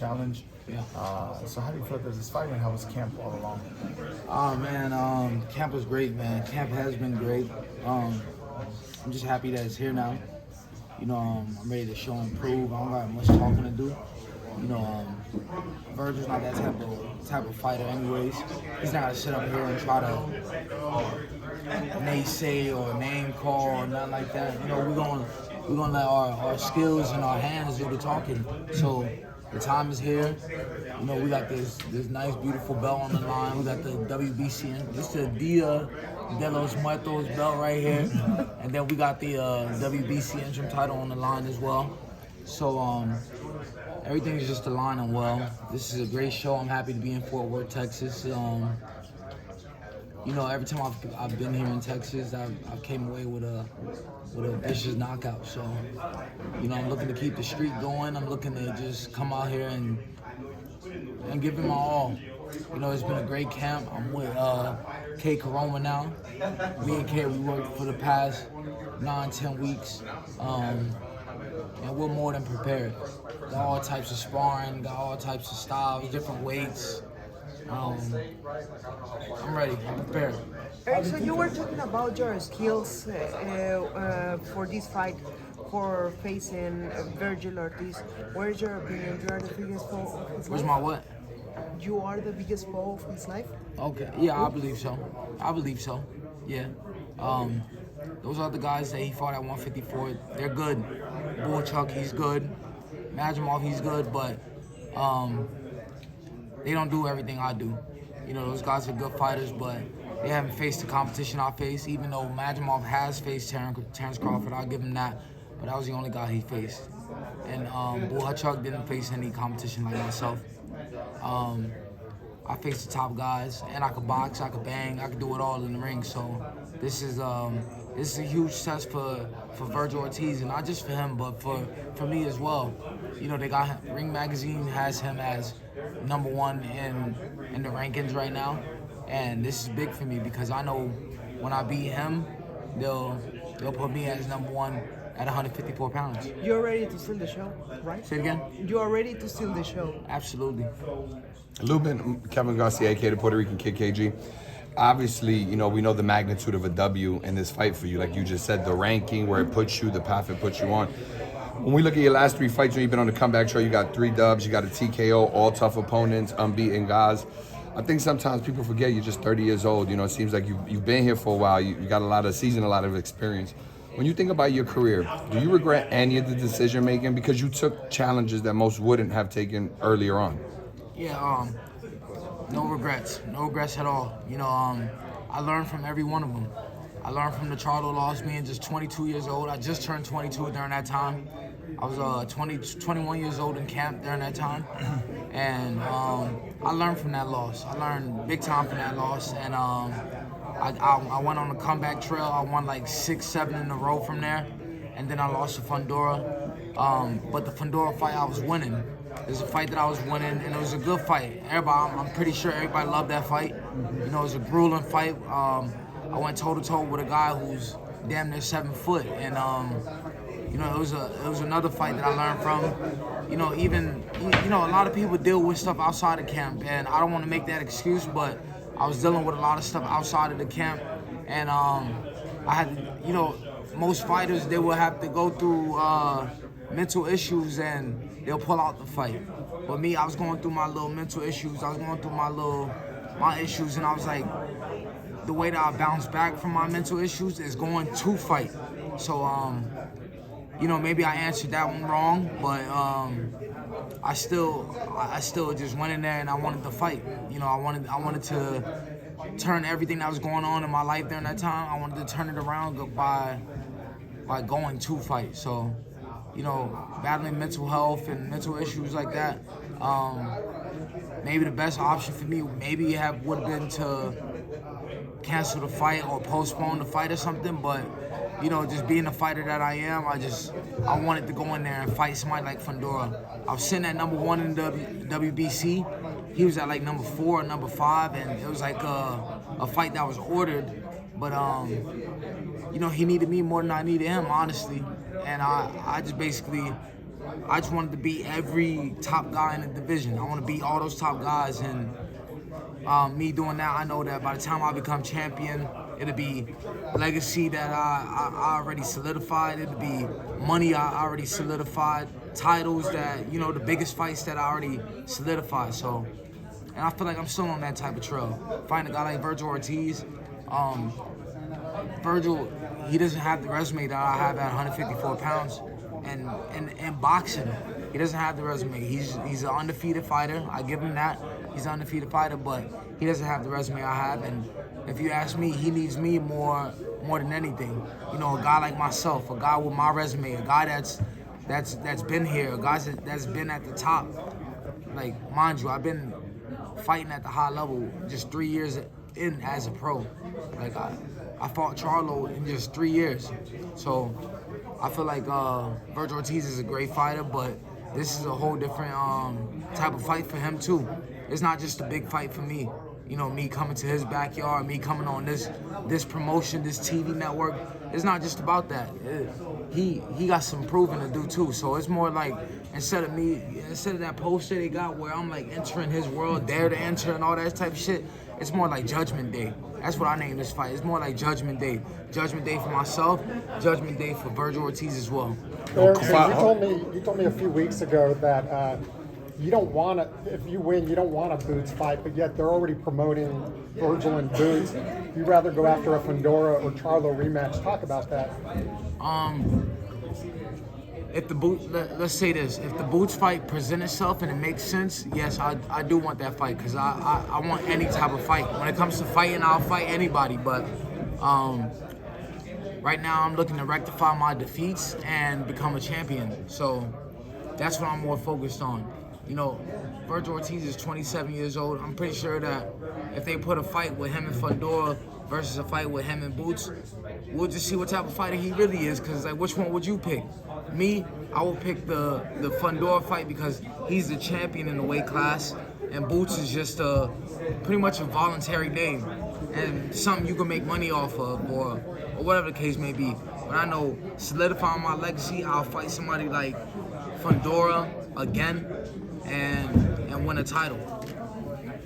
challenge. Yeah. So how do you feel about this fight, and how was camp all along? Oh man, camp was great, man. Camp has been great. I'm just happy that it's here now. I'm ready to show and prove. I don't got much talking to do. Virgil's not that type of fighter, anyways. He's not gonna sit up here and try to naysay or name call or nothing like that. We're gonna let our skills and our hands do the talking. So the time is here. We got this nice, beautiful belt on the line. We got the WBC, this is the Dia de los Muertos belt right here, and then we got the WBC interim title on the line as well. So everything is just aligning well. This is a great show. I'm happy to be in Fort Worth, Texas. Every time I've been here in Texas, I've came away with a vicious knockout. So, I'm looking to keep the streak going. I'm looking to just come out here and give it my all. It's been a great camp. I'm with K Karoma now. Me and K, we worked for the past 9-10 weeks. And we're more than prepared. Got all types of sparring, got all types of styles, different weights. I'm ready, I'm prepared. Eric, so you were talking about your skills for this fight, for facing Virgil Ortiz. What is your opinion? You are the biggest foe of his life? Where's my what? You are the biggest foe of his life? Okay, yeah, I believe so. Yeah. Those other guys that he fought at 154, they're good. Chuck, he's good. Majimov, he's good, but they don't do everything I do. Those guys are good fighters, but they haven't faced the competition I face. Even though Majimov has faced Terrence Crawford, I'll give him that. But that was the only guy he faced. And Chuck didn't face any competition like myself. I faced the top guys, and I could box, I could bang, I could do it all in the ring. So this is a huge test for Virgil Ortiz, and not just for him, but for me as well. They got him, Ring Magazine has him as #1 in the rankings right now, and this is big for me because I know when I beat him, they'll put me as #1 at 154 pounds. You're ready to steal the show, right? Say it again? You are ready to steal the show. Absolutely. Lubin, Kevin Garcia, aka the Puerto Rican Kid KG. Obviously, we know the magnitude of a W in this fight for you. Like you just said, the ranking, where it puts you, the path it puts you on. When we look at your last 3 fights, when you've been on the comeback trail, you got 3 dubs, you got a TKO, all tough opponents, unbeaten guys. I think sometimes people forget you're just 30 years old. It seems like you've been here for a while. You got a lot of season, a lot of experience. When you think about your career, do you regret any of the decision making because you took challenges that most wouldn't have taken earlier on? Yeah, no regrets at all. I learned from every one of them. I learned from the Charlo loss, being just 22 years old. I just turned 22 during that time. I was 21 years old in camp during that time. And I learned from that loss. I learned big time from that loss. And I went on a comeback trail. I won like 6, 7 in a row from there. And then I lost to Fundora. But the Fundora fight, I was winning. It was a fight that I was winning, and it was a good fight. I'm pretty sure everybody loved that fight. It was a grueling fight. I went toe-to-toe with a guy who's damn near 7 foot. And, it was another fight that I learned from. A lot of people deal with stuff outside of camp, and I don't want to make that excuse, but I was dealing with a lot of stuff outside of the camp. And I had, most fighters, they will have to go through mental issues and they'll pull out the fight. But me, I was going through my little mental issues. I was going through my issues, and I was like, the way that I bounce back from my mental issues is going to fight. So, maybe I answered that one wrong, but I still just went in there and I wanted to fight. I wanted to turn everything that was going on in my life during that time. I wanted to turn it around by going to fight. So, battling mental health and mental issues like that, maybe the best option for me would have been to cancel the fight or postpone the fight or something, but just being the fighter that I am, I wanted to go in there and fight somebody like Fundora. I was sitting at #1 in the WBC. He was at like #4 or #5, and it was like a fight that was ordered, but he needed me more than I needed him, honestly. And I just basically I just wanted to beat every top guy in the division. I want to beat all those top guys, and me doing that, I know that by the time I become champion, it'll be legacy that I already solidified. It'll be money I already solidified. Titles that, you know, the biggest fights that I already solidified. So, and I feel like I'm still on that type of trail. Fighting a guy like Virgil Ortiz, Virgil, he doesn't have the resume that I have at 154 pounds. And boxing, he doesn't have the resume. He's an undefeated fighter. I give him that. He's an undefeated fighter, but he doesn't have the resume I have. And if you ask me, he needs me more than anything. You know, a guy like myself, a guy with my resume, a guy that's been here, a guy that's been at the top. Like, mind you, I've been fighting at the high level just 3 years in as a pro. Like, I fought Charlo in just 3 years. So I feel like Virgil Ortiz is a great fighter, but this is a whole different type of fight for him too. It's not just a big fight for me. You know, me coming to his backyard, me coming on this promotion, this TV network. It's not just about that. He got some proving to do too. So it's more like, instead of that poster they got where I'm like entering his world, dare to enter and all that type of shit, it's more like Judgment Day. That's what I named this fight. It's more like Judgment Day. Judgment Day for myself, Judgment Day for Virgil Ortiz as well. Erickson, you told me a few weeks ago that you don't want to, if you win, you don't want a Boots fight, but yet they're already promoting Virgil and Boots. You'd rather go after a Fundora or Charlo rematch. Talk about that. If the let's say this, if the Boots fight presents itself and it makes sense, yes, I do want that fight, because I want any type of fight. When it comes to fighting, I'll fight anybody, but right now I'm looking to rectify my defeats and become a champion. So that's what I'm more focused on. You know, Virgil Ortiz is 27 years old. I'm pretty sure that if they put a fight with him and Fundora versus a fight with him and Boots, we'll just see what type of fighter he really is, because, like, which one would you pick? Me, I would pick the Fundora fight because he's the champion in the weight class, and Boots is just pretty much a voluntary name and something you can make money off of, or whatever the case may be. But I know, solidifying my legacy, I'll fight somebody like Fundora again and win a title.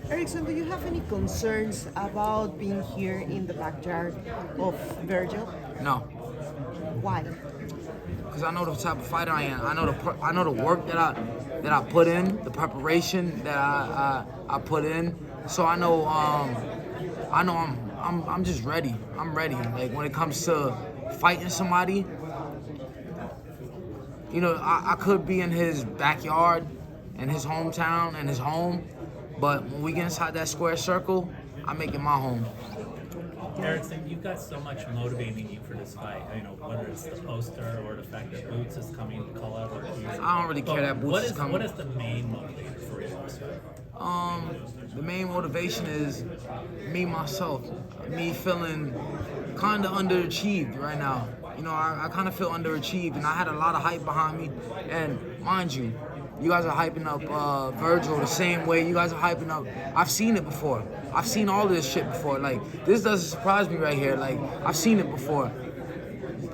Erickson, do you have any concerns about being here in the backyard of Virgil? No, Why? because I know the type of fighter I am. I know the work that I put in, the preparation that I put in. So I know I'm just ready. I'm ready. Like, when it comes to fighting somebody, you know, I could be in his backyard, in his hometown, in his home, but when we get inside that square circle, I make it my home. Erickson, you've got so much motivating you for this fight. You know, whether it's the poster or the fact that Boots is coming to call out Ortiz. I don't really care that Boots is coming. What is the main motivator for you for this fight? The main motivation is me, myself. Me feeling kind of underachieved right now. You know, I kind of feel underachieved, and I had a lot of hype behind me. And mind you, you guys are hyping up Virgil the same way you guys are hyping up. I've seen it before. I've seen all this shit before. Like, this doesn't surprise me right here. Like, I've seen it before.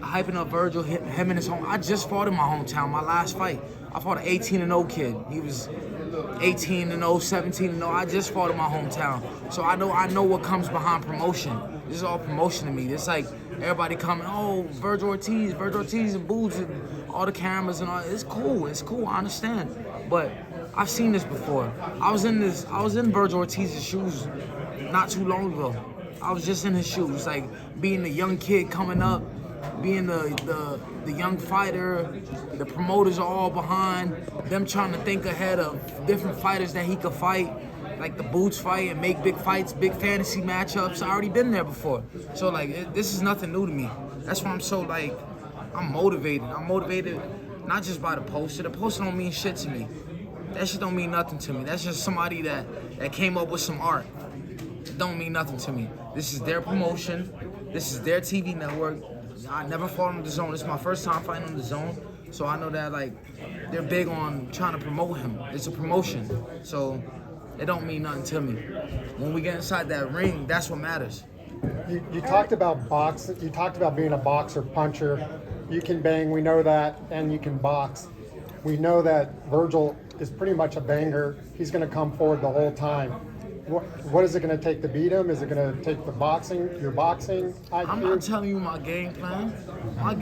Hyping up Virgil, him in his home. I just fought in my hometown, my last fight. I fought an 18-0 kid. He was 18-0, 17-0. I just fought in my hometown. So I know what comes behind promotion. This is all promotion to me. It's like everybody coming, oh, Virgil Ortiz and Boots and all the cameras and all. It's cool, I understand. But I've seen this before. I was in Virgil Ortiz's shoes not too long ago. I was just in his shoes, like being the young kid coming up, being the young fighter. The promoters are all behind them, trying to think ahead of different fighters that he could fight, like the Boots fight, and make big fights, big fantasy matchups. I already been there before, so like this is nothing new to me. That's why I'm so like I'm motivated. I'm motivated not just by the poster. The poster don't mean shit to me. That shit don't mean nothing to me. That's just somebody that came up with some art. It don't mean nothing to me. This is their promotion. This is their TV network. I never fought on the zone. It's my first time fighting on the zone. So I know that like they're big on trying to promote him. It's a promotion. So it don't mean nothing to me. When we get inside that ring, that's what matters. You talked about boxing. You talked about being a boxer puncher. You can bang, we know that, and you can box. We know that Virgil is pretty much a banger. He's going to come forward the whole time. What is it going to take to beat him? Is it going to take the boxing, your boxing IQ? I'm not telling you my game plan.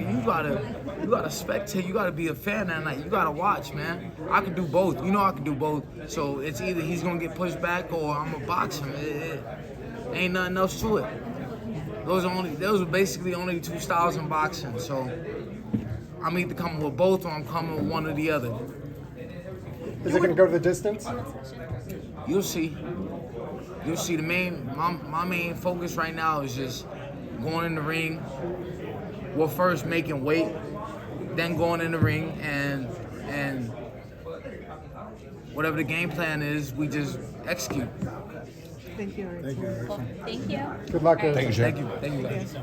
You gotta spectate. You gotta be a fan that night. You gotta watch, man. I can do both. You know I can do both. So it's either he's gonna get pushed back or I'm gonna box him. It ain't nothing else to it. Those are basically only the two styles in boxing. So I'm either coming with both or I'm coming with one or the other. Is it going to go to the distance? You'll see. You'll see. My main focus right now is just going in the ring. Well, first making weight, then going in the ring, and whatever the game plan is, we just execute. Thank you. Thank you, Erickson. Thank you. Good luck, Erickson. Thank you, Jay. Thank you. Thank you, guys.